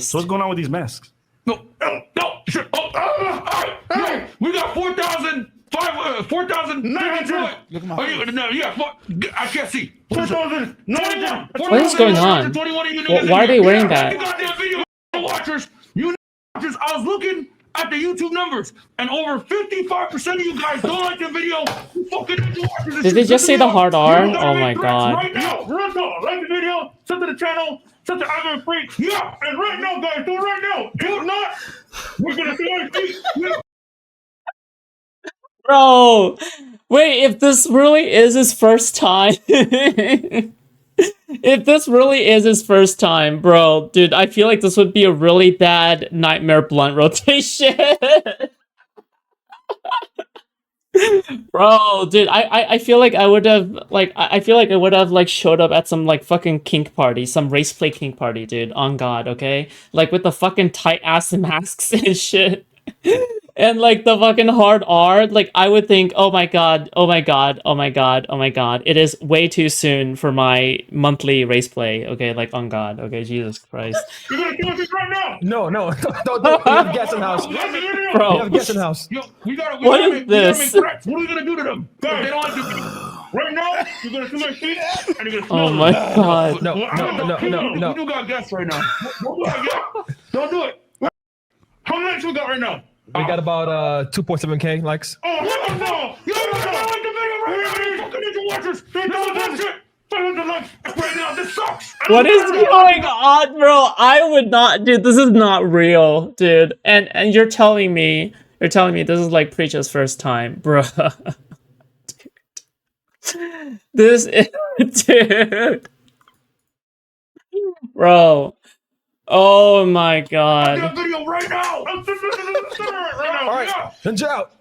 So what's going on with these masks? No, shit. Hey, we got 4,000. 4,900. Look at my no, yeah, I can't see. 4,000. What is going on? Why are they wearing that? You goddamn video watchers. You watchers. I was looking at the YouTube numbers, and over 55% of you guys don't like the video. You fucking watchers. Did they just say the hard R? Oh my god. Right now, like the video, sub to the channel, sub to Ivan Freak. Yeah, and right now, guys, do it right now. If not, we're gonna see. Bro, wait, if this really is his first time, if this really is his first time, bro, dude, I feel like this would be a really bad Nightmare Blunt rotation. Bro, dude, I feel like I would have, like, I feel like I would have, like, showed up at some, like, fucking kink party, some race play kink party, dude, on God, okay? Like, with the fucking tight-ass masks and shit. And like the fucking hard R, like I would think, oh my god, oh my god, oh my god, oh my god. It is way too soon for my monthly race play. Okay, like on God. Okay, Jesus Christ. You're gonna do this right now. No, don't. We have a guest in the house. Bro. We have a guest in the house. Yo, What is this? What are we gonna do to them? Guys, they don't like to. Right now, you're gonna see my feet, and you're gonna smell Oh my god. No. You do got guests right now. Don't do it. How many likes we got right now? We got about 2.7K likes. Oh, what the fuck? You don't like the video right now. Fucking ninja watchers. They don't watch it. 500 likes right now. This sucks. What is going on, bro? I would not, dude. This is not real, dude. And you're telling me this is like Preach's first time, bro. This is, dude, bro. Oh my god. That video right now. All right, ninja out.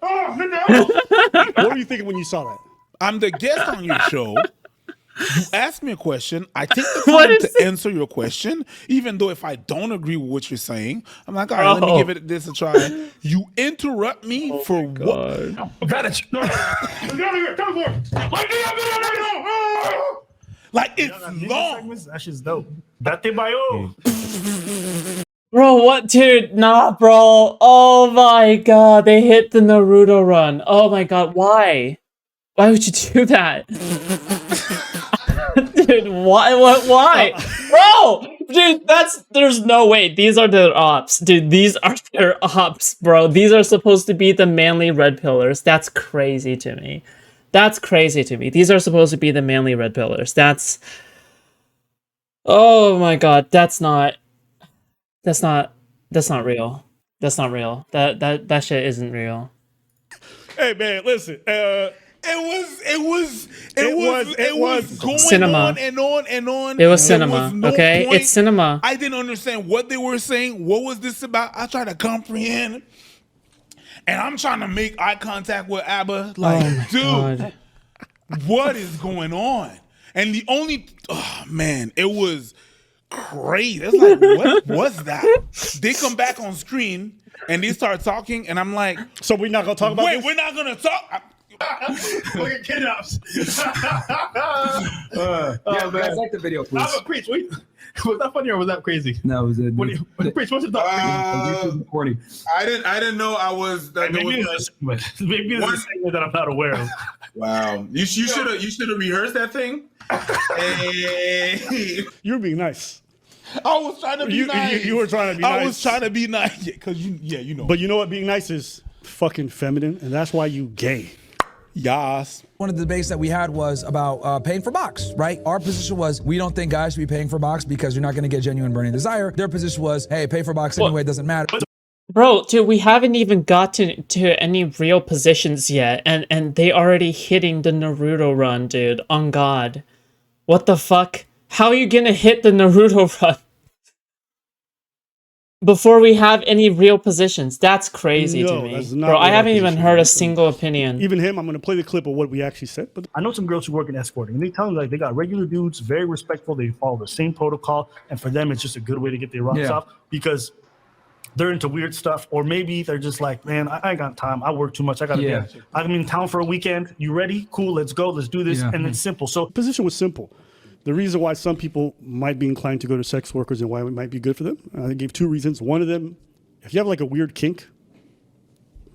What were you thinking when you saw that? I'm the guest on your show. You ask me a question. I take the time to answer your question, even though if I don't agree with what you're saying, I'm like, all right, let me give this a try. You interrupt me for what? Advantage. Like it's long. That shit's dope. Date bayo. Bro, what, dude? Nah, bro. Oh my god, they hit the Naruto run. Oh my god, why? Why would you do that? Dude, why? Bro! Dude, there's no way. These are their ops. Dude, these are their ops, bro. These are supposed to be the manly red pillars. That's crazy to me. That's crazy to me. These are supposed to be the manly red pillars. That's... Oh my god, that's not real. That's not real. That shit isn't real. Hey man, listen. It was going cinema. on and on and on. It was cinema. No okay, point. it's cinema. I didn't understand what they were saying. What was this about? I tried to comprehend, and I'm trying to make eye contact with Abba. Like, dude, God. what is going on? And the only, oh man, it was crazy. It's like, what was that? They come back on screen and they start talking, and I'm like, so we're not gonna talk about this? We're not gonna talk. Look at kidnaps. Yeah, guys, like the video, please. I'm a preach. Wait, was that funny or was that crazy? No, it was it. Preach, what's your thought? Recording. I didn't know I was. Maybe it's a segment that I'm not aware of. Wow, you should have rehearsed that thing. Hey. You were being nice. I was trying to be nice. You were trying to be nice. I was trying to be nice. Yeah, because you know. But you know what? Being nice is fucking feminine, and that's why you gay. Yas. One of the debates that we had was about paying for box, right? Our position was we don't think guys should be paying for box because you're not going to get genuine burning desire. Their position was, hey, pay for box anyway, it doesn't matter. Bro, dude, we haven't even gotten to any real positions yet, and they already hitting the Naruto run, dude. On God. What the fuck? How are you gonna hit the Naruto run before we have any real positions? That's crazy to me. Bro, I haven't even heard a single opinion. Even him, I'm going to play the clip of what we actually said. But I know some girls who work in escorting, and they tell me like they got regular dudes, very respectful. They follow the same protocol, and for them, it's just a good way to get their rocks off because they're into weird stuff, or maybe they're just like, man, I ain't got time. I work too much. I got to be. I'm in town for a weekend. You ready? Cool. Let's go. Let's do this. And it's simple. So position was simple. the reason why some people might be inclined to go to sex workers and why it might be good for them, I gave 2 reasons. One of them, if you have like a weird kink,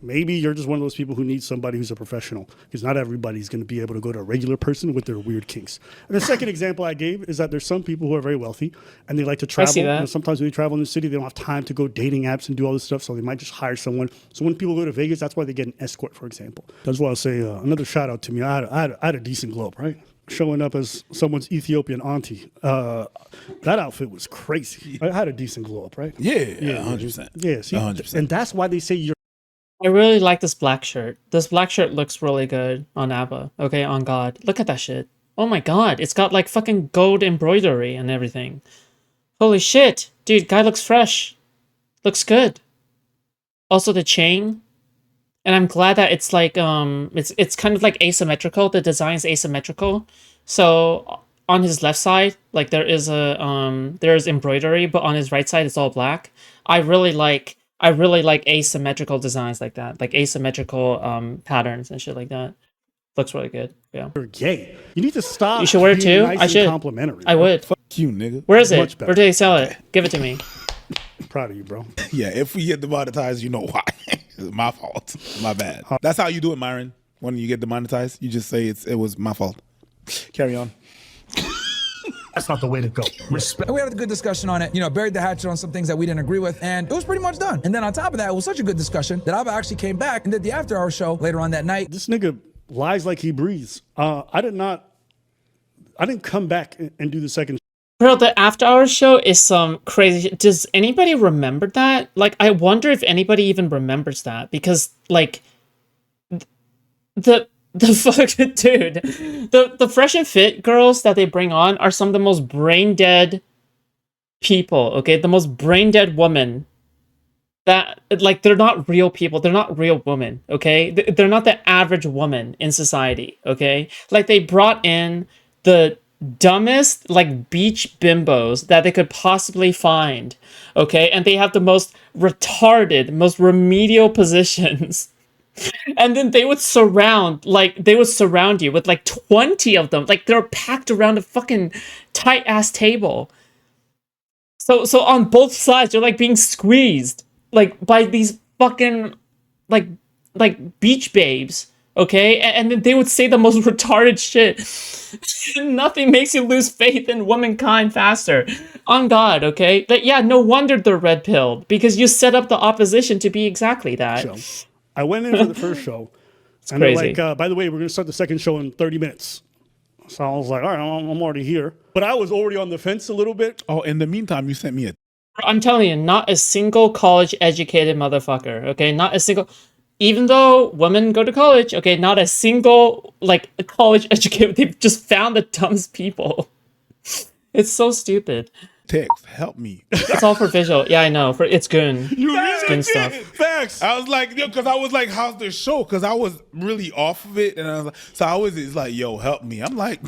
maybe you're just one of those people who needs somebody who's a professional, because not everybody's going to be able to go to a regular person with their weird kinks. And the second example I gave is that there's some people who are very wealthy and they like to travel. I see that. And sometimes when they travel in the city, they don't have time to go dating apps and do all this stuff, so they might just hire someone. So when people go to Vegas, that's why they get an escort, for example. That's why I'll say another shout out to me. I had a decent glow up, right? Showing up as someone's Ethiopian auntie. That outfit was crazy. I had a decent glow up, right? Yeah, 100%. Yeah, see, 100%. and that's why they say you're. I really like this black shirt. This black shirt looks really good on Abba. Okay, on God. Look at that shit. Oh my God. It's got like fucking gold embroidery and everything. Holy shit. Dude, guy looks fresh. Looks good. Also the chain. And I'm glad that it's like, it's kind of like asymmetrical. The design's asymmetrical. So on his left side, like there is embroidery, but on his right side, it's all black. I really like asymmetrical designs like that, like asymmetrical patterns and shit like that. Looks really good. Yeah. You're gay. You need to stop. You should wear it being too. nice I and should. Complimentary. I would. Fuck you, nigga. Where is it? Much better. Where do they sell it? Give it to me. I'm proud of you, bro. Yeah, if we get demonetized, you know why. It's my fault. My bad. That's how you do it, Myron. When you get demonetized, you just say it was my fault. Carry on. That's not the way to go. Respect. And we had a good discussion on it, buried the hatchet on some things that we didn't agree with, and it was pretty much done. And then on top of that, it was such a good discussion that Abba actually came back and did the after hour show later on that night. This nigga lies like he breathes. I didn't come back and do the second. Bro, the after hours show is some crazy. Does anybody remember that? Like, I wonder if anybody even remembers that, because like the fucking dude, the Fresh and Fit girls that they bring on are some of the most brain dead people. Okay, the most brain dead women. That like they're not real people. They're not real women. Okay, they're not the average woman in society. Okay, like they brought in the dumbest like beach bimbos that they could possibly find, okay, and they have the most retarded, most remedial positions, and then they would surround you with like 20 of them, like they're packed around a fucking tight ass table, so on both sides you're like being squeezed like by these fucking like beach babes. Okay, and then they would say the most retarded shit. Nothing makes you lose faith in womankind faster. On God, okay? But yeah, no wonder they're red-pilled, because you set up the opposition to be exactly that. Show. I went in for the first show. And crazy. they're like, by the way, we're going to start the second show in 30 minutes. So I was like, all right, I'm already here. But I was already on the fence a little bit. Oh, in the meantime, you sent me a... I'm telling you, not a single college-educated motherfucker, okay? Not a single... Even though women go to college, okay, not a single, like, college educated, they've just found the dumbest people. It's so stupid. Text, help me. It's all for visual. Yeah, I know. It's goon. It's goon stuff. Facts. I was like, because I was like, how's the show? Because I was really off of it. And I was like, it's like, yo, help me. I'm like,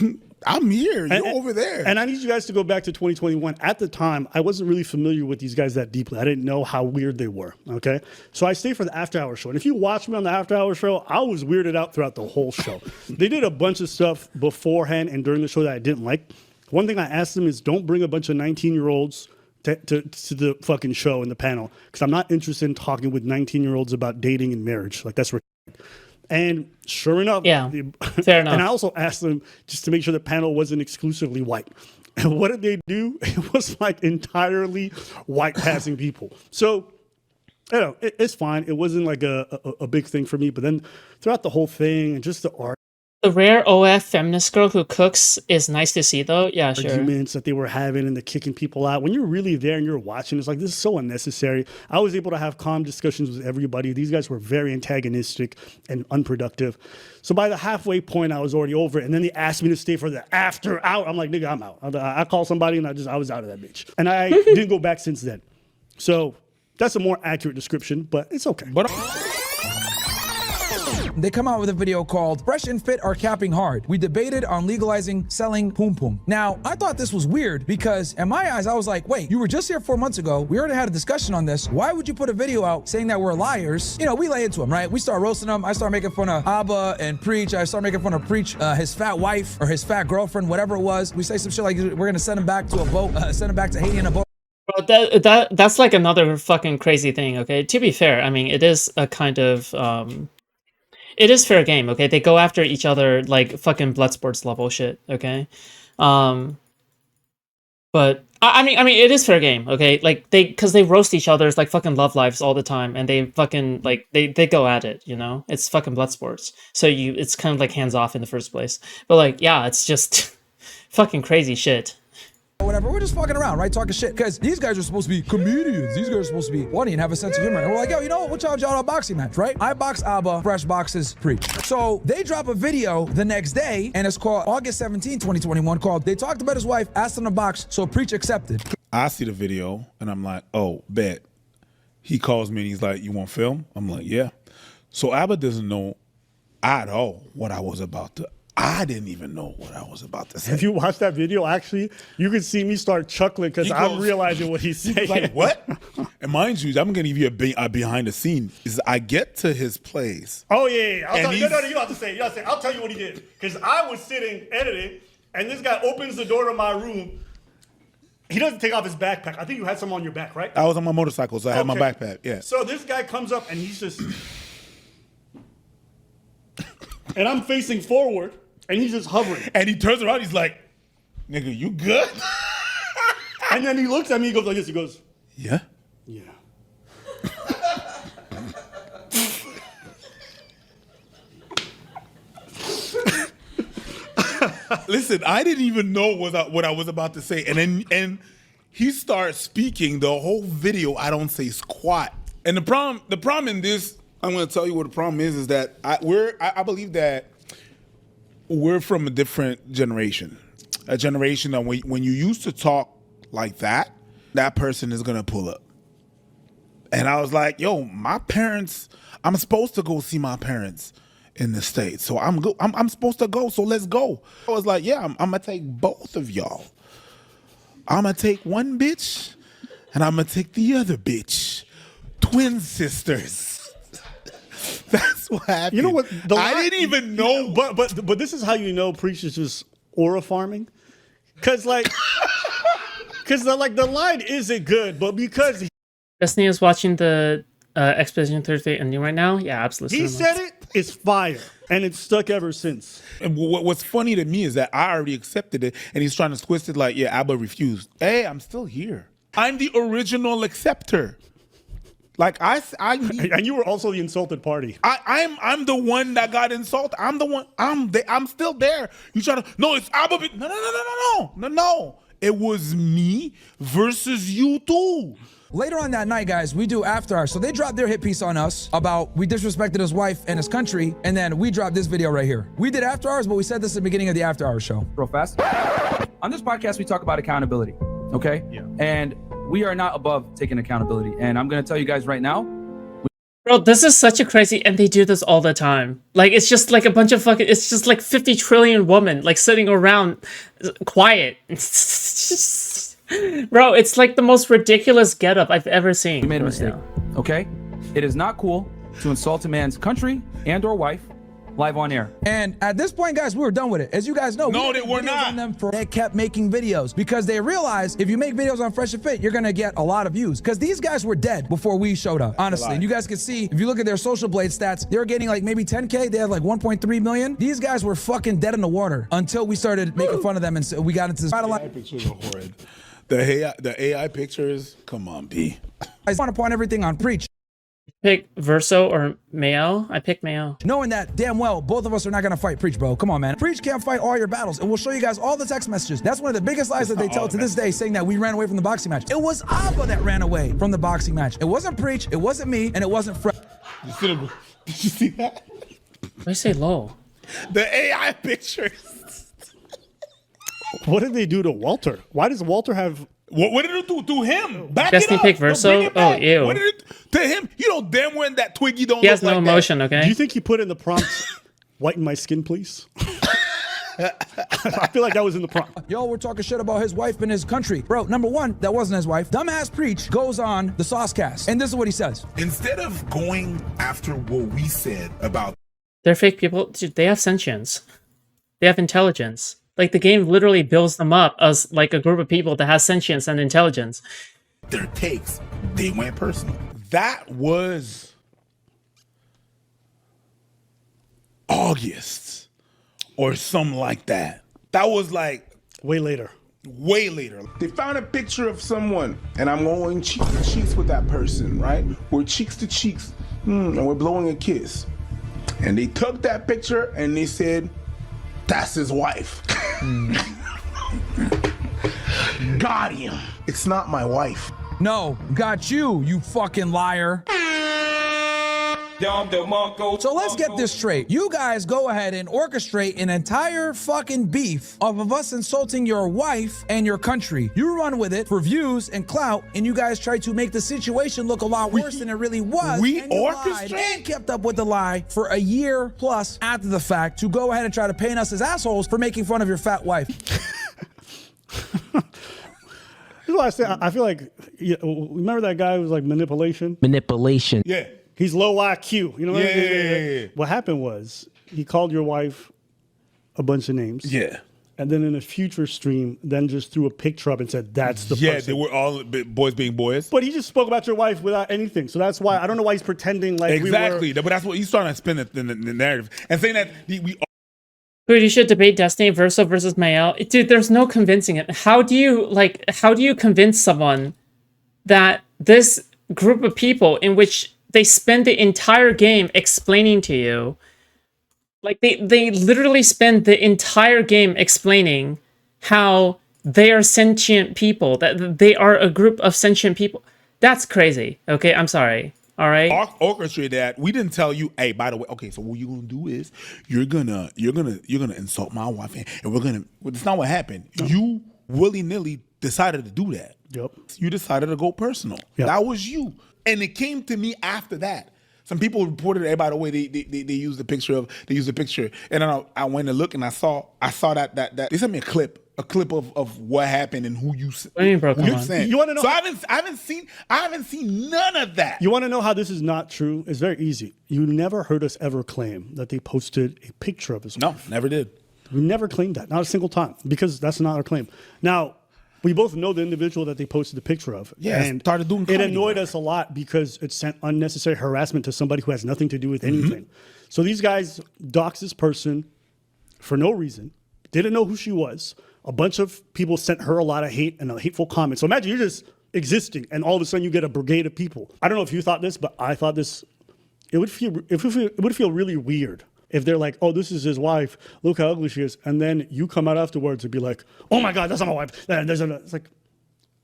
I'm here. You're over there. And I need you guys to go back to 2021. At the time, I wasn't really familiar with these guys that deeply. I didn't know how weird they were, okay? So I stayed for the after hour show. And if you watch me on the after hour show, I was weirded out throughout the whole show. They did a bunch of stuff beforehand and during the show that I didn't like. One thing I asked them is don't bring a bunch of 19-year-olds to the fucking show in the panel, because I'm not interested in talking with 19-year-olds about dating and marriage. Like, that's and sure enough, yeah, fair enough. And I also asked them just to make sure the panel wasn't exclusively white. And what did they do? It was like entirely white passing people. So, you know, it's fine. It wasn't like a big thing for me. But then throughout the whole thing and just the art. The rare OF feminist girl who cooks is nice to see, though. Yeah, sure. Arguments that they were having and the kicking people out. When you're really there and you're watching, it's like, this is so unnecessary. I was able to have calm discussions with everybody. These guys were very antagonistic and unproductive. So by the halfway point, I was already over it. And then they asked me to stay for the after hour. I'm like, nigga, I'm out. I called somebody and I was out of that bitch. And I didn't go back since then. So that's a more accurate description, but it's okay. But they come out with a video called Fresh and Fit Are Capping Hard. We debated on legalizing selling poom poom. Now, I thought this was weird because in my eyes, I was like, wait, you were just here 4 months ago. We already had a discussion on this. Why would you put a video out saying that we're liars? You know, we lay into them, right? We start roasting them. I start making fun of Abba and Preach. I start making fun of Preach, his fat wife or his fat girlfriend, whatever it was. We say some shit like we're going to send him back to a boat, send him back to Haiti in a boat. Bro, that's like another fucking crazy thing, okay? To be fair, I mean, it is a kind of it is fair game, okay? They go after each other like fucking blood sports level shit, okay? But I mean, it is fair game, okay? Like because they roast each other's like fucking love lives all the time, and they fucking like they go at it, you know? It's fucking blood sports, so it's kind of like hands off in the first place. But like, yeah, it's just fucking crazy shit. Whatever, we're just fucking around, right? Talking shit. Because these guys are supposed to be comedians. These guys are supposed to be funny and have a sense of humor. And we're like, yo, you know what? We'll challenge y'all to a boxing match, right? I box Abba, Fresh boxes Preach. So they drop a video the next day, and it's called August 17, 2021, called They Talked About His Wife, Asked Him to Box, so Preach accepted. I see the video, and I'm like, oh, bet. He calls me, and he's like, you want film? I'm like, yeah. So Abba doesn't know at all what I was about to. I didn't even know what I was about to say. If you watch that video, actually, you can see me start chuckling because I'm realizing what he's saying. He's like, what? And mind you, I'm going to give you a behind the scene. Is I get to his place. Oh, yeah. I'll tell you. No, you don't have to say it. You don't have to say it. I'll tell you what he did. Because I was sitting editing, and this guy opens the door to my room. He doesn't take off his backpack. I think you had some on your back, right? I was on my motorcycle, so I had my backpack. Yeah. So this guy comes up, and he's just... and I'm facing forward. And he's just hovering. And he turns around, he's like, nigga, you good? And then he looks at me, he goes like this, he goes, yeah? Yeah. Listen, I didn't even know what I was about to say. And he starts speaking the whole video, I don't say squat. And the problem in this, I'm gonna tell you what the problem is that I believe that we're from a different generation. A generation that when you used to talk like that person is gonna pull up. And I was like, yo, my parents, I'm supposed to go see my parents in the States. So I'm supposed to go, so let's go. I was like, yeah, I'm gonna take both of y'all. I'm gonna take one bitch, and I'm gonna take the other bitch. Twin sisters. That's what happened. You know what? I didn't even know. But this is how you know Preach is just aura farming. Because like the line isn't good, but because Destiny is watching the Expedition Thursday ending right now. Yeah, absolutely. He said it's fire, and it's stuck ever since. And what's funny to me is that I already accepted it, and he's trying to twist it like, yeah, Abba refused. Hey, I'm still here. I'm the original acceptor. Like and you were also the insulted party. I'm the one that got insulted. I'm the one. I'm still there. You try to it's Abba. No. It was me versus you two. Later on that night, guys, we do After Hours. So they dropped their hit piece on us about we disrespected his wife and his country, and then we dropped this video right here. We did After Hours, but we said this at the beginning of the After Hours show. Real fast. On this podcast, we talk about accountability, okay? Yeah. And we are not above taking accountability. And I'm going to tell you guys right now. Bro, this is such a crazy, and they do this all the time. Like, it's just like a bunch of fucking, it's just like 50 trillion women, like sitting around quiet. Bro, it's like the most ridiculous getup I've ever seen. We made a mistake, okay? It is not cool to insult a man's country and or wife live on air. And at this point, guys, we were done with it. As you guys know, we're not. On them they kept making videos because they realized if you make videos on Fresh and Fit, you're gonna get a lot of views. Because these guys were dead before we showed up, honestly. And you guys can see, if you look at their Social Blade stats, they were getting like maybe 10K. They had like 1.3 million. These guys were fucking dead in the water until we started making fun of them, and so we got into this. AI pictures are horrid. The AI pictures, come on, B. I just want to point everything on Preach. Pick Verso or Mayo? I picked Mayo. Knowing that damn well, both of us are not gonna fight Preach, bro. Come on, man. Preach can't fight all your battles, and we'll show you guys all the text messages. That's one of the biggest lies that they tell to this day, saying that we ran away from the boxing match. It was Abba that ran away from the boxing match. It wasn't Preach, it wasn't me, and it wasn't Fred. Did you see that? Why say low? The AI pictures. What did they do to Walter? Why does Walter have... What did it do to him? Back Destiny it up. pick Verso? No, oh, ew. What did it... To him, you know damn well that Twiggy don't He has look no like emotion, that. okay? Do you think he put in the prompt, whiten my skin, please? I feel like that was in the prompt. Yo, we're talking shit about his wife and his country. Bro, number one, that wasn't his wife. Dumbass Preach goes on the Saucecast, and this is what he says. Instead of going after what we said about They're fake people. Dude, they have sentience. They have intelligence. Like, the game literally builds them up as, like, a group of people that has sentience and intelligence. their takes, they went personal. That was August or something like that. That was like Way later. way later. They found a picture of someone, and I'm going cheek to cheeks with that person, right? We're cheeks to cheeks, and we're blowing a kiss. And they took that picture and they said, that's his wife. Got him. It's not my wife. No, got you, you fucking liar. So let's get this straight. You guys go ahead and orchestrate an entire fucking beef off of us insulting your wife and your country. You run with it for views and clout, and you guys try to make the situation look a lot worse than it really was. We and you lied orchestrate? and kept up with the lie for a year plus after the fact to go ahead and try to paint us as assholes for making fun of your fat wife. You know what I say? I feel like, remember that guy who was like manipulation? Manipulation. Yeah. He's low IQ. You know what I mean? Yeah. What happened was he called your wife a bunch of names. Yeah. And then in a future stream, then just threw a picture up and said, that's the Yeah, person. they were all boys being boys. But he just spoke about your wife without anything. So that's why, I don't know why he's pretending like Exactly. But that's what he's trying to spin the narrative and saying that we Dude, you should debate Destiny Verso versus Mael. Dude, there's no convincing it. How do you convince someone that this group of people in which they spend the entire game explaining to you, like they literally spend the entire game explaining how they are sentient people, that they are a group of sentient people. That's crazy. Okay, I'm sorry. All right. orchestrated that. We didn't tell you, hey, by the way, okay, so what you're gonna do is you're gonna insult my wife and we're gonna that's not what happened. No. You willy-nilly decided to do that. Yep. You decided to go personal. Yep. That was you. And it came to me after that. Some people reported, hey, by the way, they used the picture. And then I went to look and I saw that they sent me a clip of what happened and who you saying. You want to know? So I haven't seen none of that. You want to know how this is not true? It's very easy. You never heard us ever claim that they posted a picture of his wife. No, never did. We never claimed that, not a single time, because that's not our claim. Now, we both know the individual that they posted the picture of. Yeah, and started doing it comedy annoyed work. us a lot because it sent unnecessary harassment to somebody who has nothing to do with anything. So these guys doxed this person for no reason, didn't know who she was. A bunch of people sent her a lot of hate and a hateful comment. So imagine you're just existing and all of a sudden you get a brigade of people. I don't know if you thought this, but I thought this, it would feel really weird if they're like, oh, this is his wife, look how ugly she is. And then you come out afterwards and be like, oh my God, that's not my wife. It's like,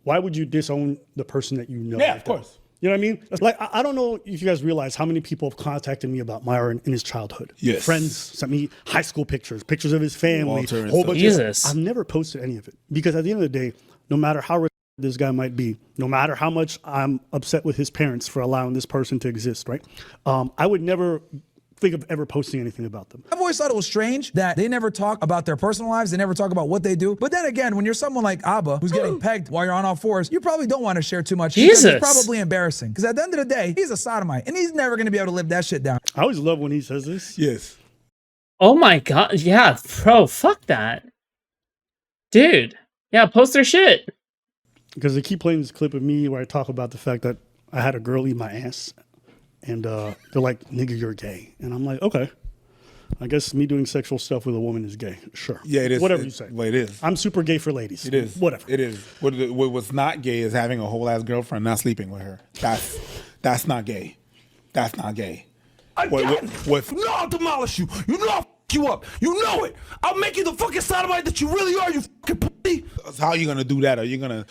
why would you disown the person that you know? Yeah, like of course. You know what I mean? Like, I don't know if you guys realize how many people have contacted me about Myron in his childhood. Yes. Friends sent me high school pictures of his family, Walter and whole stuff. bunch Jesus. I've never posted any of it because at the end of the day, no matter how this guy might be, no matter how much I'm upset with his parents for allowing this person to exist, right? I would never think of ever posting anything about them. I've always thought it was strange that they never talk about their personal lives. They never talk about what they do. But then again, when you're someone like Abba, who's getting pegged while you're on all fours, you probably don't want to share too much. Jesus. Because it's probably embarrassing. Because at the end of the day, he's a sodomite, and he's never going to be able to live that shit down. I always love when he says this. Yes. Oh my God. Yeah, bro, fuck that. Dude. Yeah, post their shit. Because they keep playing this clip of me where I talk about the fact that I had a girl eat my ass. And they're like, nigga, you're gay. And I'm like, okay. I guess me doing sexual stuff with a woman is gay. Sure. Yeah, it is. Whatever you say. Well, it is. I'm super gay for ladies. It is. Whatever. It is. What's not gay is having a whole ass girlfriend, not sleeping with her. That's not gay. That's not gay. I'll demolish you. You know I'll f you up. You know it. I'll make you the fucking sodomite that you really are, you fucking pussy. How are you gonna do that? Are you gonna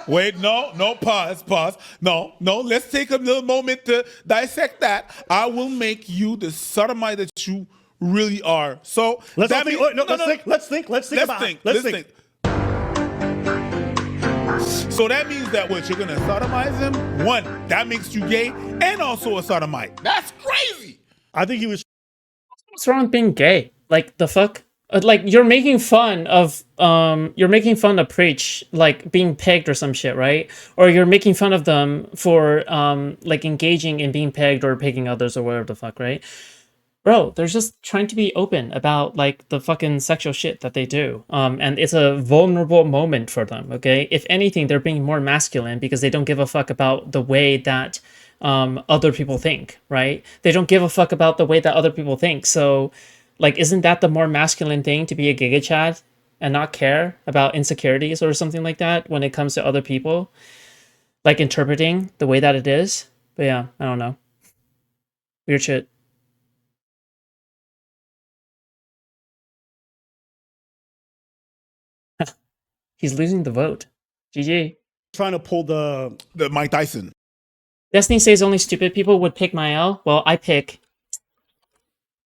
wait? No, pause. No, let's take a little moment to dissect that. I will make you the sodomite that you really are. So Let's that think. means- Let's think. Let's think. So that means that what you're gonna sodomize him? One, that makes you gay and also a sodomite. That's crazy. I think he was. What's wrong with being gay? Like the fuck? Like you're making fun of Preach like being pegged or some shit, right? Or you're making fun of them for like engaging in being pegged or pegging others or whatever the fuck, right? Bro, they're just trying to be open about like the fucking sexual shit that they do. And it's a vulnerable moment for them, okay? If anything, they're being more masculine because they don't give a fuck about the way that other people think, right? They don't give a fuck about the way that other people think. So like, isn't that the more masculine thing, to be a Giga Chad and not care about insecurities or something like that when it comes to other people? Like interpreting the way that it is? But yeah, I don't know. Weird shit. He's losing the vote. GG. Trying to pull the Mike Tyson. Destiny says only stupid people would pick Mael. Well, I pick...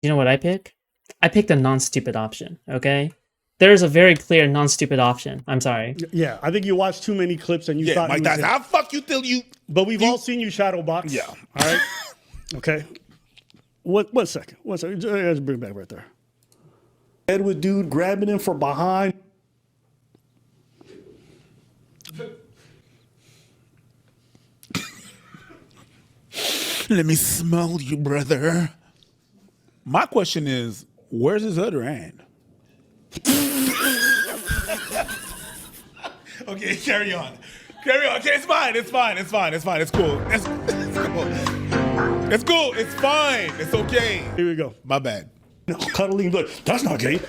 You know what I pick? I picked a non-stupid option, okay? There's a very clear non-stupid option. I'm sorry. Yeah, I think you watched too many clips and you thought Mike Tyson, I'll fuck you till you... But we've all seen you shadow box. Yeah. All right? Okay. One second. Let's bring it back right there. Edward dude grabbing him from behind. Let me smell you, brother. My question is, where's his other hand? Okay, carry on. Carry on. Okay, it's fine. It's fine. It's fine. It's fine. It's cool. It's cool. It's cool. It's fine. It's okay. Here we go. My bad. No, cuddling, but that's not gay.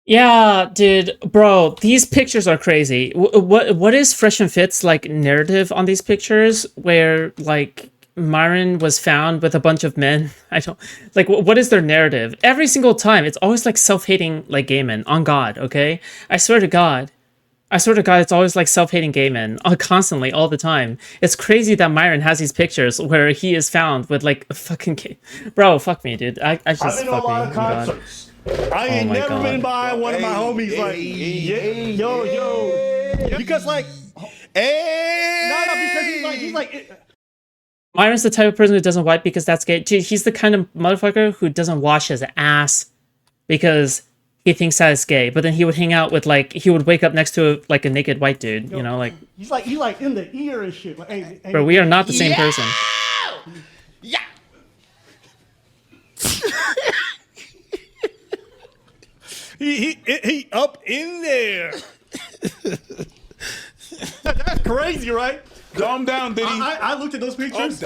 Yeah, dude, bro, these pictures are crazy. What is Fresh and Fit's like narrative on these pictures where like Myron was found with a bunch of men? I don't like what is their narrative? Every single time it's always like self-hating like gay men, on God, okay? I swear to God, it's always like self-hating gay men, constantly, all the time. It's crazy that Myron has these pictures where he is found with like a fucking gay... Bro, fuck me, dude. I just I've been to a lot of concerts. I ain't never been by one of my homies like, yo. Because like, no, because he's like. Myron's the type of person who doesn't wipe because that's gay. Dude, he's the kind of motherfucker who doesn't wash his ass because he thinks that is gay. But then he would hang out with like, he would wake up next to like a naked white dude, you know, like. He's like in the ear and shit. Like, hey, bro, we are not the same person. Yeah. He up in there. That's crazy, right? Calm down, Diddy. I looked at those pictures.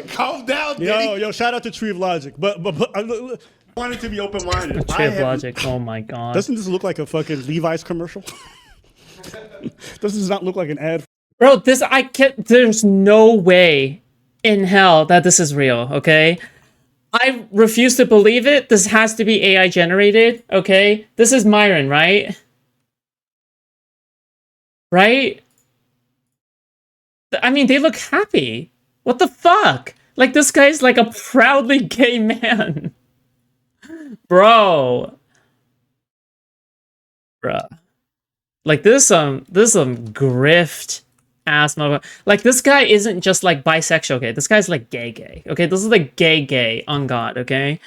Calm down, Diddy. Yo, shout out to Tree of Logic. But I wanted to be open-minded. Tree of Logic, oh my God. Doesn't this look like a fucking Levi's commercial? Does this not look like an ad? Bro, there's no way in hell that this is real, okay? I refuse to believe it. This has to be AI generated, okay? This is Myron, right? Right? I mean, they look happy. What the fuck? Like, this guy's like a proudly gay man. Bro. Bruh. Like, this is some grift ass motherfucker. Like, this guy isn't just like bisexual, okay? This guy's like gay, okay? This is like gay on God, okay?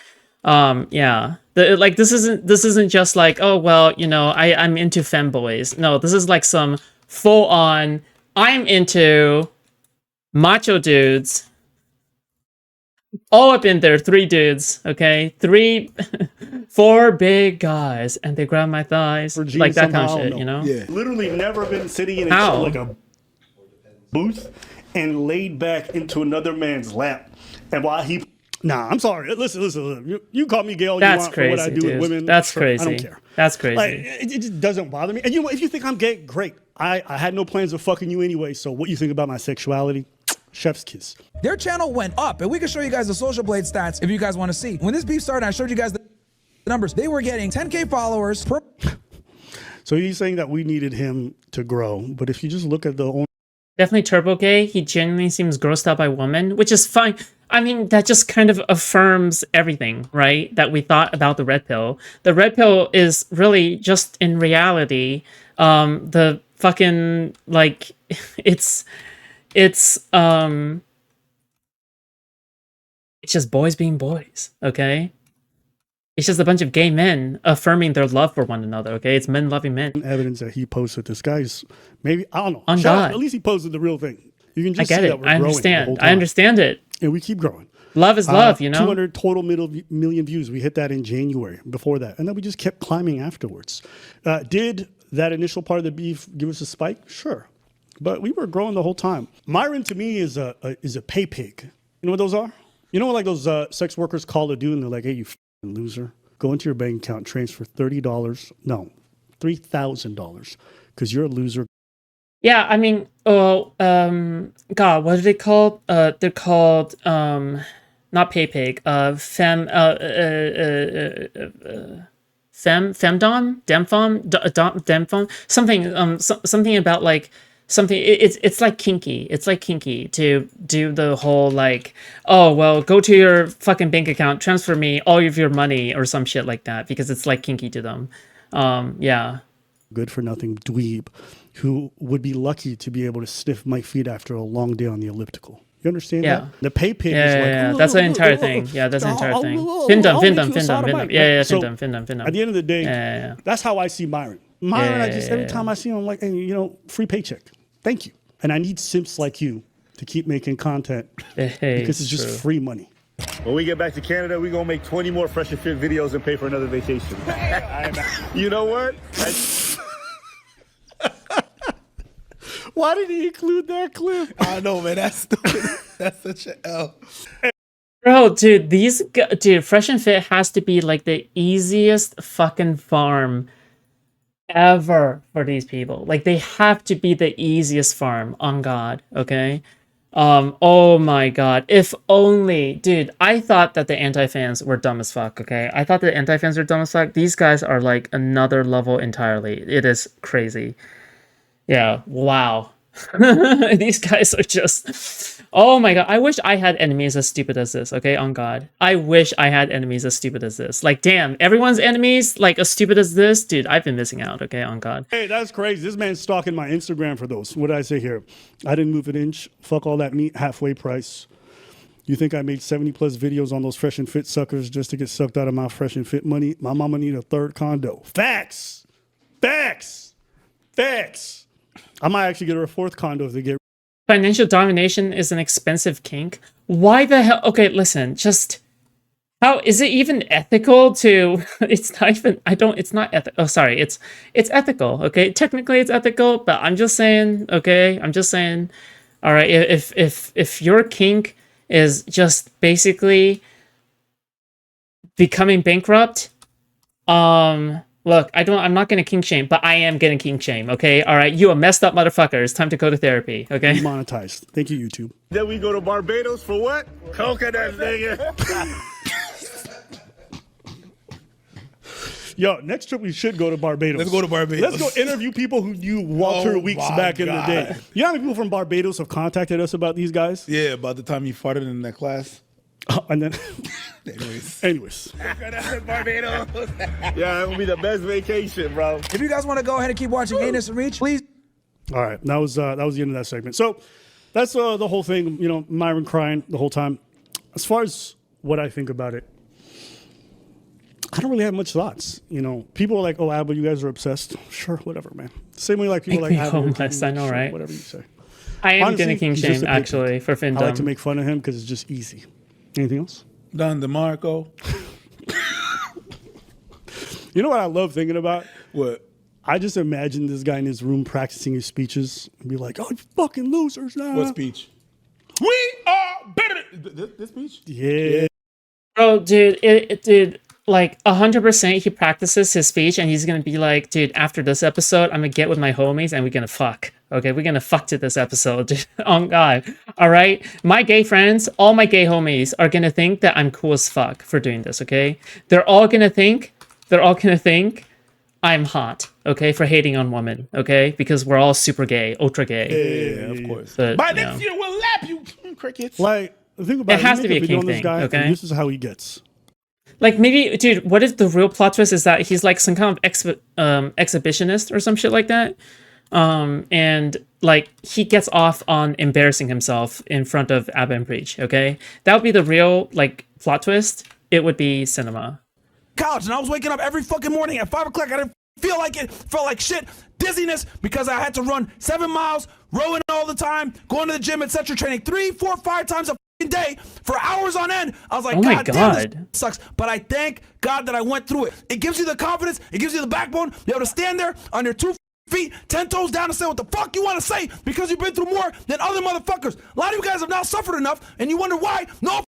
Yeah. Like, this isn't just like, oh well, you know, I'm into femboys. No, this is like some full on, I'm into macho dudes. All up in there, 3 dudes, okay? 4 big guys, and they grab my thighs. Like that kind of shit, you know? Yeah. Literally never been sitting in like a booth and laid back into another man's lap. And while he... Nah, I'm sorry. Listen. You call me gay all you want for what I do with women. That's crazy. I don't care. That's crazy. Like, it just doesn't bother me. And you know, if you think I'm gay, great. I had no plans of fucking you anyway, so what you think about my sexuality? Chef's kiss. Their channel went up, and we can show you guys the Social Blade stats if you guys want to see. When this beef started, I showed you guys the numbers. They were getting 10K followers per... So he's saying that we needed him to grow, but if you just look at the... Definitely turbo gay. He genuinely seems grossed out by women, which is fine. I mean, that just kind of affirms everything, right? That we thought about the red pill. The red pill is really just in reality, the fucking like, it's just boys being boys, okay? It's just a bunch of gay men affirming their love for one another, okay? It's men loving men. Evidence that he posted. This guy's maybe, I don't know. On God. At least he posted the real thing. You can I just get see it. that we're I growing. understand. I understand it. And we keep growing. Love is love, you know? 200 total million views. We hit that in January before that. And then we just kept climbing afterwards. Did that initial part of the beef give us a spike? Sure. But we were growing the whole time. Myron to me is a pay pig. You know what those are? You know what like those sex workers call to do and they're like, hey, you f***ing loser. Go into your bank account, transfer $30. No, $3,000 because you're a loser. Yeah, I mean, God, what are they called? They're called, not PayPig, femdom, demfom, something about like, something, it's like kinky. It's like kinky to do the whole like, oh, well, go to your fucking bank account, transfer me all of your money or some shit like that because it's like kinky to them. Yeah. Good for nothing dweeb who would be lucky to be able to sniff my feet after a long day on the elliptical. You understand that? The pay pig is like, yeah, that's the entire thing. Yeah, that's the entire thing. Findom. Yeah, findom. At the end of the day, that's how I see Myron. Myron, every time I see him, I'm like, hey, you know, free paycheck. Thank you. And I need simps like you to keep making content because it's just free money. When we get back to Canada, we're going to make 20 more Fresh and Fit videos and pay for another vacation. You know what? Why did he include that clip? I know, man. That's stupid. That's such an L. Bro, dude, Fresh and Fit has to be like the easiest fucking farm ever for these people. Like, they have to be the easiest farm, on God, okay? Oh my God. If only, dude, I thought that the anti-fans were dumb as fuck, okay? I thought the anti-fans were dumb as fuck. These guys are like another level entirely. It is crazy. Yeah, wow. These guys are just, oh my God. I wish I had enemies as stupid as this, okay? On God. I wish I had enemies as stupid as this. Like, damn, everyone's enemies like as stupid as this? Dude, I've been missing out, okay? On God. Hey, that's crazy. This man's stalking my Instagram for those. What did I say here? I didn't move an inch. Fuck all that meat, halfway price. You think I made 70 plus videos on those Fresh and Fit suckers just to get sucked out of my Fresh and Fit money? My mama need a third condo. Facts. Facts. Facts. I might actually get her a fourth condo if they get. Financial domination is an expensive kink. Why the hell? Okay, listen, just how is it even ethical to? It's not even. It's not ethical. Oh, sorry. It's ethical. Okay, technically it's ethical, but I'm just saying. Okay, I'm just saying. All right, if your kink is just basically becoming bankrupt, look, I'm not gonna kink shame, but I am gonna kink shame, okay? All right, you a messed up motherfucker. It's time to go to therapy, okay? Monetized. Thank you, YouTube. Then we go to Barbados for what? Coconut, nigga. Yo, next trip we should go to Barbados. Let's go to Barbados. Let's go interview people who knew Walter Weeks back in the day. You know how many people from Barbados have contacted us about these guys? Yeah, about the time you farted in that class. And then, anyways. Barbados. Yeah, that will be the best vacation, bro. If you guys want to go ahead and keep watching Gayness and Reach, please. All right, that was the end of that segment. So that's the whole thing. You know, Myron crying the whole time. As far as what I think about it, I don't really have much thoughts. You know, people are like, "Oh, Abba, you guys are obsessed." Sure, whatever, man. Same way like people Make me like homeless. I know, sure, right? Whatever you say. I am Honestly, gonna king he's just shame a actually for Findom. I like to make fun of him because it's just easy. Anything else? Don DeMarco. You know what I love thinking about? What? I just imagine this guy in his room practicing his speeches and be like, "Oh, you fucking losers now." What speech? We are better. This speech? Yeah. Bro, dude, dude, like 100% he practices his speech and he's gonna be like, dude, after this episode, I'm gonna get with my homies and we're gonna fuck. Okay, we're gonna fuck to this episode, dude. Oh God. All right. My gay friends, all my gay homies are gonna think that I'm cool as fuck for doing this, okay? They're all gonna think I'm hot, okay, for hating on women, okay? Because we're all super gay, ultra gay. Yeah, of course. But, by next year, we'll lap you, crickets. Like, Think about It has to be a video kink on this thing, guy, and okay? this is how he gets. Like maybe, dude, what if the real plot twist is that he's like some kind of exhibitionist or some shit like that, and like he gets off on embarrassing himself in front of Abba and Preach. Okay, that would be the real like plot twist. It would be cinema. College, and I was waking up every fucking morning at 5 o'clock. I didn't feel like it. Felt like shit. Dizziness because I had to run 7 miles, rowing all the time, going to the gym, etc. Training 3, 4, 5 times a day for hours on end. I was like, oh my damn, this sucks. But I thank God that I went through it. It gives you the confidence. It gives you the backbone. Be able to stand there on your 2 feet, 10 toes down and say what the fuck you want to say because you've been through more than other motherfuckers. A lot of you guys have now suffered enough and you wonder why. No.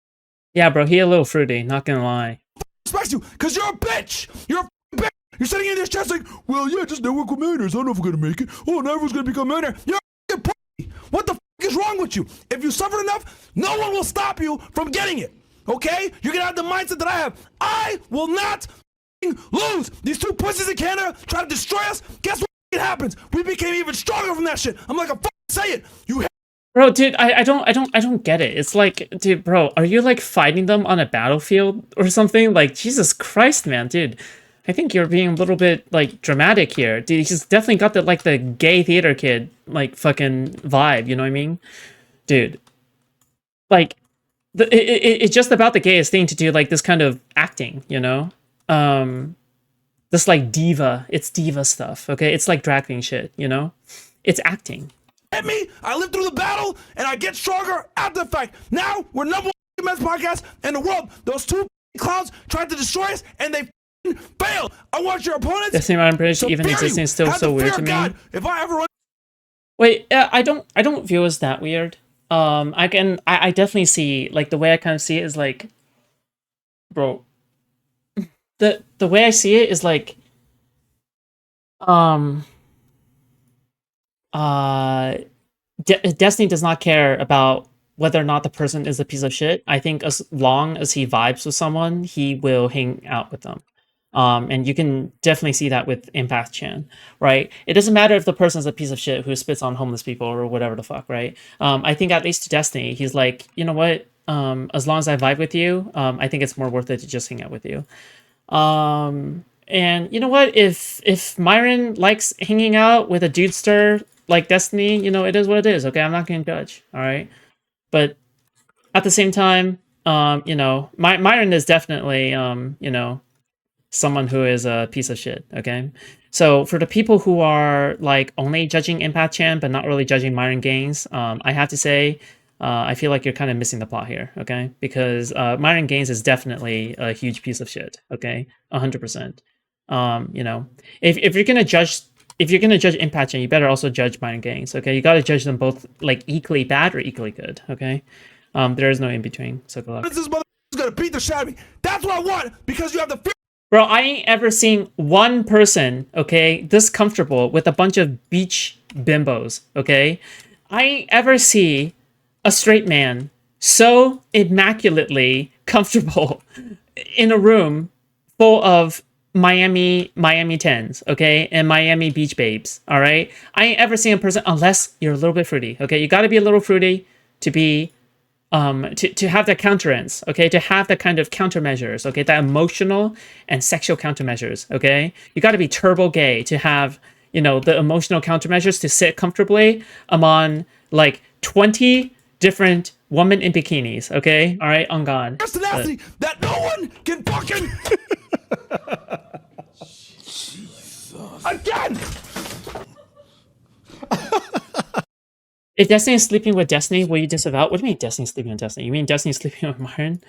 Yeah, bro, he a little fruity, not gonna lie. Respects you because you're a bitch. You're a bitch. You're sitting in this chest like, well, yeah, just network with millionaires. I don't know if we're going to make it. Oh, now everyone's going to become a millionaire. You're a pussy. What the fuck is wrong with you? If you suffer enough, no one will stop you from getting it. Okay? You're going to have the mindset that I have. I will not lose. These 2 pussies in Canada try to destroy us. Guess what happens? We became even stronger from that shit. I'm like, a say it. You Bro, dude, I don't get it. It's like, dude, bro, are you like fighting them on a battlefield or something? Like, Jesus Christ, man, dude. I think you're being a little bit like dramatic here. Dude, he's definitely got the like the gay theater kid like fucking vibe, you know what I mean? Dude. Like it's just about the gayest thing to do like this kind of acting, you know? This like it's diva stuff, okay? It's like drag queen shit, you know? It's acting. At me, I lived through the battle and I get stronger after the fact. Now we're number 1 men's podcast in the world. Those 2 clowns tried to destroy us and they fail. I want your opponents. Destiny Myron Bridge, even existing, is still so weird to me. God. If I ever run. Wait, I don't view it as that weird. I definitely see like the way I kind of see it is like, bro. The way I see it is like, Destiny does not care about whether or not the person is a piece of shit. I think as long as he vibes with someone, he will hang out with them. And you can definitely see that with Impact Chan, right? It doesn't matter if the person is a piece of shit who spits on homeless people or whatever the fuck, right? I think at least to Destiny, he's like, you know what? As long as I vibe with you, I think it's more worth it to just hang out with you. And you know what? If Myron likes hanging out with a dudester like Destiny, you know, it is what it is, okay? I'm not going to judge, all right? But at the same time, you know, Myron is definitely, you know, someone who is a piece of shit, okay? So for the people who are like only judging Impact Chan but not really judging Myron Gaines, I have to say, I feel like you're kind of missing the plot here, okay? Because Myron Gaines is definitely a huge piece of shit, okay? 100%. You know, if you're gonna judge Impact Chan, you better also judge Myron Gaines, okay? You gotta judge them both like equally bad or equally good, okay? There is no in between. So good luck. This motherfucker's gonna beat the shit out of me. That's what I want because you have the fear. Bro, I ain't ever seen one person, okay, this comfortable with a bunch of beach bimbos, okay? I ain't ever see a straight man so immaculately comfortable in a room full of Miami 10s, okay, and Miami beach babes, all right? I ain't ever seen a person, unless you're a little bit fruity, okay? You got to be a little fruity to be, to have that counterance, okay? To have that kind of countermeasures, okay? That emotional and sexual countermeasures, okay? You got to be turbo gay to have, you know, the emotional countermeasures to sit comfortably among like 20 different women in bikinis, okay? All right, on God. Tenacity that no one can fucking. Jesus. Again. If Destiny is sleeping with Destiny, will you disavow? What do you mean Destiny sleeping with Destiny? You mean Destiny sleeping with Myron?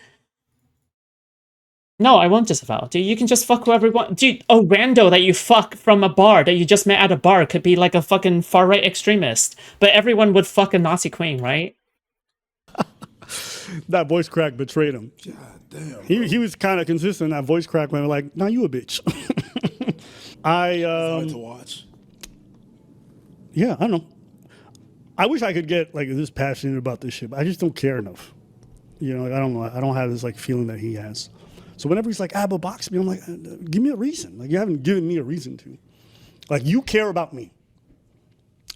No, I won't disavow. Dude, you can just fuck whoever you want. Dude, a rando that you fuck from a bar that you just met at a bar could be like a fucking far-right extremist. But everyone would fuck a Nazi queen, right? That voice crack betrayed him. God damn. He was kind of consistent. That voice crack went like, "Nah, you a bitch." It's hard to watch. Yeah, I don't know. I wish I could get like this passionate about this shit, but I just don't care enough. You know, like, I don't know. I don't have this like feeling that he has. So whenever he's like, "Abba, box me," I'm like, "Give me a reason." Like you haven't given me a reason to. Like you care about me.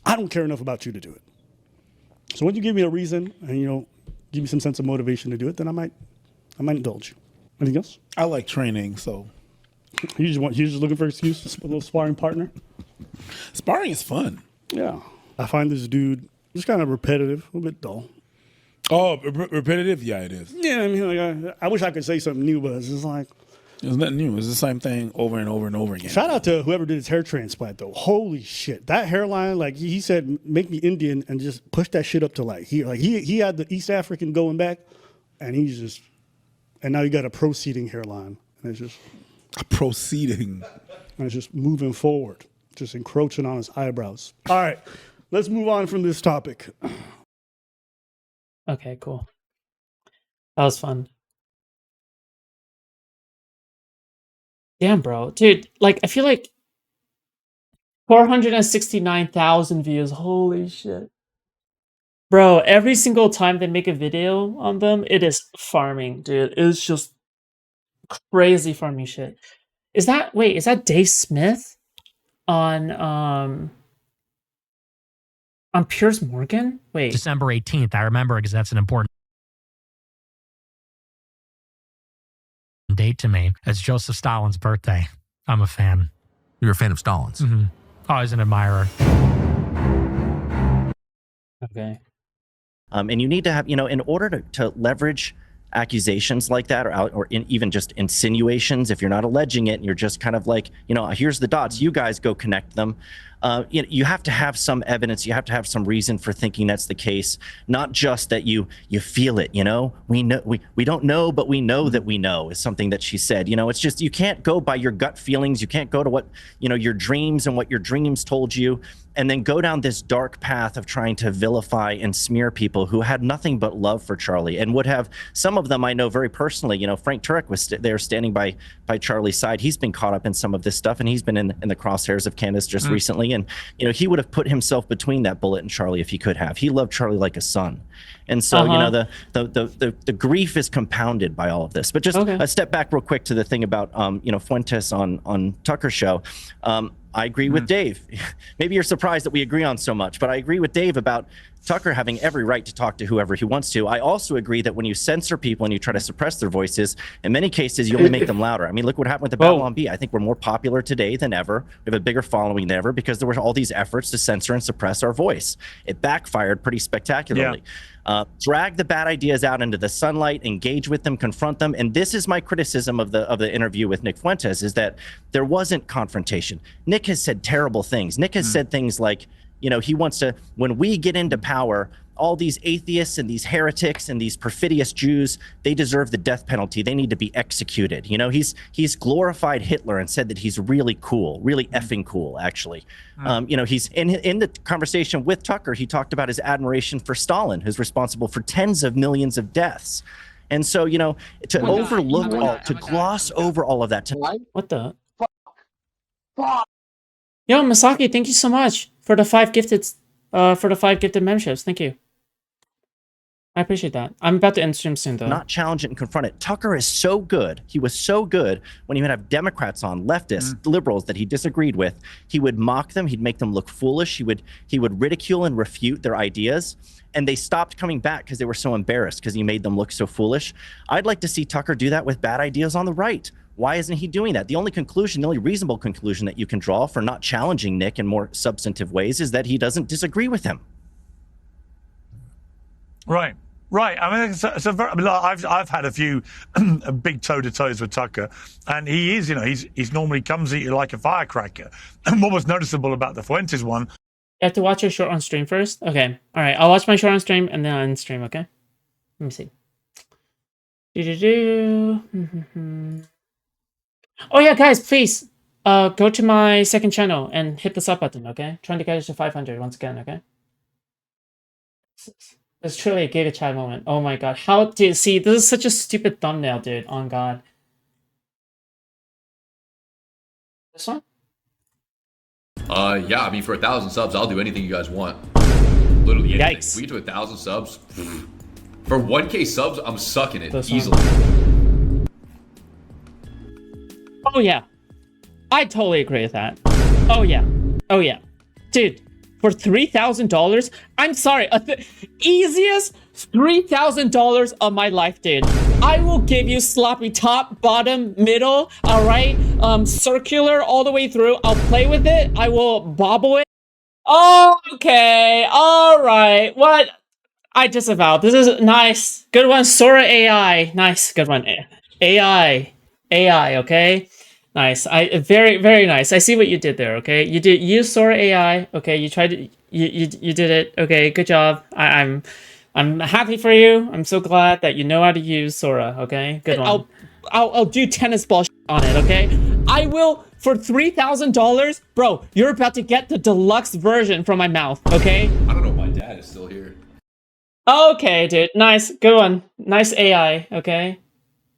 I don't care enough about you to do it. So when you give me a reason, and you know, give me some sense of motivation to do it, then I might indulge you. Anything else? I like training, so you're just looking for excuses for a little sparring partner. Sparring is fun. Yeah, I find this dude just kind of repetitive, a little bit dull. Oh, repetitive? Yeah, it is. Yeah, I mean, like I wish I could say something new, but it's just like it's nothing new. It's the same thing over and over and over again. Shout out to whoever did his hair transplant, though. Holy shit, that hairline! Like he said, make me Indian and just push that shit up to he had the East African going back, and and now you got a proceeding hairline, and it's just a proceeding, and it's just moving forward, just encroaching on his eyebrows. All right, let's move on from this topic. Okay, cool. That was fun. Damn, bro. Dude, like, I feel like 469,000 views. Holy shit. Bro, every single time they make a video on them, it is farming, dude. It's just crazy farming shit. Is that Dave Smith on Piers Morgan? Wait. December 18th. I remember because that's an important date to me. It's Joseph Stalin's birthday. I'm a fan. You're a fan of Stalin's? Mm-hmm. Always an admirer. Okay. And you need to have, in order to leverage accusations like that or even just insinuations, if you're not alleging it and you're just kind of like, here's the dots, you guys go connect them. You have to have some evidence. You have to have some reason for thinking that's the case, not just that you feel it. We know we don't know, but we know that we know is something that she said. It's just you can't go by your gut feelings. You can't go to what your dreams and what your dreams told you, and then go down this dark path of trying to vilify and smear people who had nothing but love for Charlie and would have. Some of them I know very personally. Frank Turek was there standing by Charlie's side. He's been caught up in some of this stuff, and he's been in the crosshairs of Candace just recently. And he would have put himself between that bullet and Charlie if he could have. He loved Charlie like a son, and so the grief is compounded by all of this. But just a step back real quick to the thing about Fuentes on Tucker's show. I agree with Dave. Maybe you're surprised that we agree on so much, but I agree with Dave about Tucker having every right to talk to whoever he wants to. I also agree that when you censor people and you try to suppress their voices, in many cases, you only make them louder. I mean, look what happened with the Babylon Bee. I think we're more popular today than ever. We have a bigger following than ever because there were all these efforts to censor and suppress our voice. It backfired pretty spectacularly. Yeah. Drag the bad ideas out into the sunlight, engage with them, confront them. And this is my criticism of the interview with Nick Fuentes, is that there wasn't confrontation. Nick has said terrible things. Nick has said things like, he wants to, when we get into power, all these atheists and these heretics and these perfidious Jews, they deserve the death penalty. They need to be executed. He's glorified Hitler and said that he's really cool, really effing cool, actually. He's in the conversation with Tucker, he talked about his admiration for Stalin, who's responsible for tens of millions of deaths. And so, to gloss over all of that. What the? Yo, Masaki, thank you so much for the 5 gifted memberships. Thank you. I appreciate that. I'm about to end stream soon, though. Not challenge it and confront it. Tucker is so good. He was so good when he would have Democrats on, leftists, liberals that he disagreed with. He would mock them. He'd make them look foolish. He would ridicule and refute their ideas. And they stopped coming back because they were so embarrassed because he made them look so foolish. I'd like to see Tucker do that with bad ideas on the right. Why isn't he doing that? The only reasonable conclusion that you can draw for not challenging Nick in more substantive ways is that he doesn't disagree with him. Right. I mean, I've had a few big toe-to-toes with Tucker, and he is, he's normally comes at you like a firecracker. And what was noticeable about the Fuentes one... You have to watch your short on stream first? Okay. All right. I'll watch my short on stream and then I'll end stream, okay? Let me see. Oh yeah, guys, please go to my second channel and hit the sub button, okay? Trying to get us to 500 once again, okay? It's truly a Giga Chad moment. Oh my god. How do you see? This is such a stupid thumbnail, dude. On God. This one? Yeah, I mean, for 1,000 subs, I'll do anything you guys want. Literally anything. Yikes. If we get to 1,000 subs, for 1K subs, I'm sucking it easily. Oh yeah. I totally agree with that. Oh yeah. Dude, for $3,000? I'm sorry, easiest $3,000 of my life, dude. I will give you sloppy top, bottom, middle, all right? Circular all the way through. I'll play with it. I will bobble it. Okay, all right. What? I disavow. This is nice. Good one, Sora AI. Nice, good one. AI, okay? Nice. Very, very nice. I see what you did there, okay? You did use Sora AI. Okay, you tried to you did it. Okay, good job. I'm happy for you. I'm so glad that you know how to use Sora, okay? Good one. I'll do tennis ball on it, okay? I will for $3,000, bro. You're about to get the deluxe version from my mouth, okay? I don't know if my dad is still here. Okay, dude. Nice. Good one. Nice AI, okay?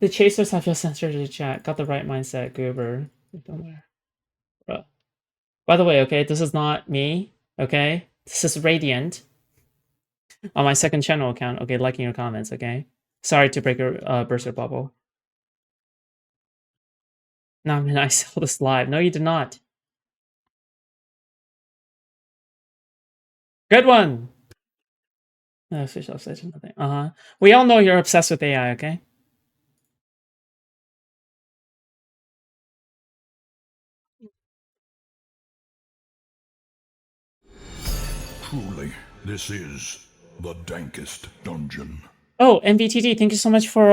The chasers have your sensor to the chat. Got the right mindset, Goober. Don't worry. Bro. By the way, okay, this is not me, okay? This is Radiant. On my second channel account, okay, liking your comments, okay? Sorry to break your burst your bubble. No, man, I saw this live. No, you did not. Good one! Official obsession, nothing. We all know you're obsessed with AI, okay? Truly, this is the dankest dungeon. Oh, MVTD, thank you so much for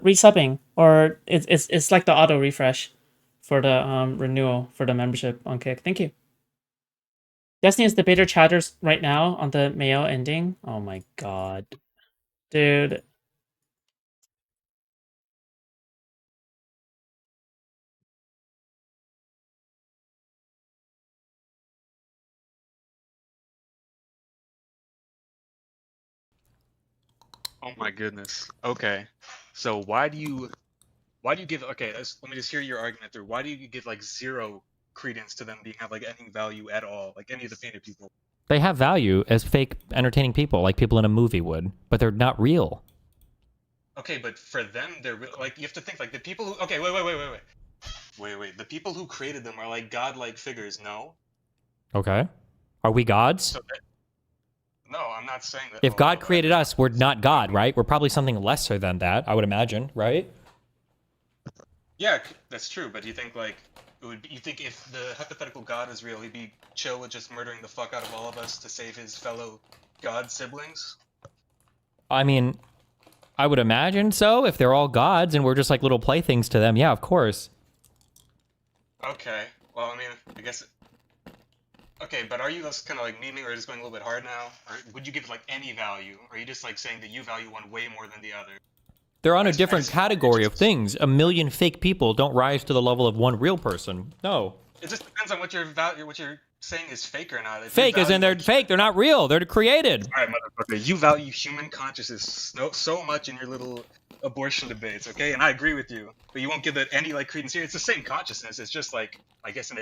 resubbing. Or it's like the auto refresh for the renewal for the membership on Kick. Thank you. Destiny's debater chatters right now on the Mayo ending. Oh my god. Dude. Oh my goodness. Okay. So why do you give, okay, let me just hear your argument through. Why do you give like zero credence to them being have like any value at all, like any of the painted people? They have value as fake entertaining people, like people in a movie would, but they're not real. Okay, but for them, they're like, you have to think like the people who, okay, wait. The people who created them are like godlike figures, no? Okay. Are we gods? So no, I'm not saying that. If God created us, we're not God, right? We're probably something lesser than that, I would imagine, right? Yeah, that's true, but do you think like, you think if the hypothetical God is real, he'd be chill with just murdering the fuck out of all of us to save his fellow god siblings? I mean, I would imagine so, if they're all gods and we're just like little playthings to them. Yeah, of course. Okay, well, I mean, I guess... Okay, but are you just kind of like memeing or just going a little bit hard now? Or would you give like any value? Or are you just like saying that you value one way more than the other? They're on a different category of things. A million fake people don't rise to the level of one real person. No. It just depends on what you're saying is fake or not. If fake as in they're fake. They're not real. They're created. All right, motherfucker. You value human consciousness so much in your little abortion debates, okay? And I agree with you. But you won't give it any like credence here. It's the same consciousness. It's just like, I guess, an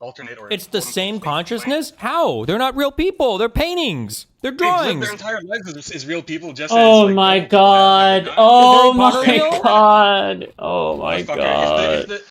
alternate or... It's the same consciousness? How? They're not real people. They're paintings. They're drawings. Their entire lives is real people just oh as, like, my god. Oh my god. Oh my god.